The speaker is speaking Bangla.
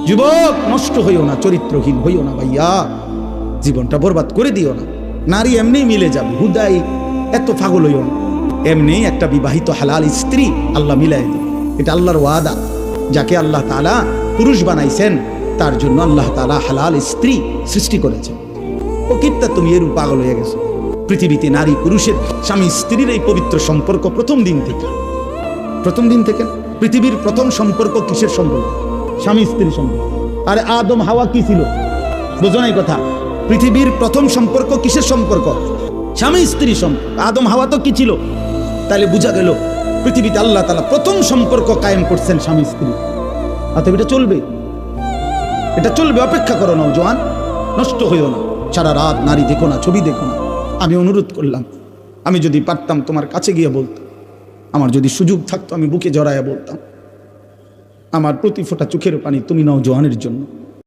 যুবক, নষ্ট হইও না, চরিত্রহীন হইও না ভাইয়া, জীবনটা বরবাদ করে দিও না। নারী এমনি মিলে যাবে, হুদাই এত পাগল হইও না। এমনি একটা বিবাহিত হালাল স্ত্রী আল্লাহ মিলাই দিবে, এটা আল্লাহর ওয়াদা। যাকে আল্লাহ তাআলা পুরুষ বানাইছেন তার জন্য আল্লাহ তাআলা হালাল স্ত্রী সৃষ্টি করেছেন। ও কিত্তা তুমি এরূপ পাগল হয়ে গেছো? পৃথিবীতে নারী পুরুষের, স্বামী স্ত্রীর এই পবিত্র সম্পর্ক প্রথম দিন থেকে পৃথিবীর প্রথম সম্পর্ক কিসের সম্পর্ক? স্বামী স্ত্রীর সম্পর্ক। আরে আদম হাওয়া কি ছিল? বোঝো নাই কথা? পৃথিবীর প্রথম সম্পর্ক কিসের সম্পর্ক? স্বামী স্ত্রী সম্পর্ক। আদম হাওয়া তো কি ছিল? তাহলে বোঝা গেল পৃথিবীতে আল্লাহ তাআলা প্রথম সম্পর্ক কায়েম করছেন স্বামী স্ত্রী। অতএব এটা চলবে, অপেক্ষা করো না জওয়ান, নষ্ট হইও না। সারা রাত নারী দেখো না, ছবি দেখো না। আমি অনুরোধ করলাম, আমি যদি পারতাম তোমার কাছে গিয়ে বলতাম, আমার যদি সুযোগ থাকতো আমি বুকে জড়াইয়া বলতাম, আমার প্রতি ফোঁটা চোখের পানি তুমি নাও জওয়ানের জন্য।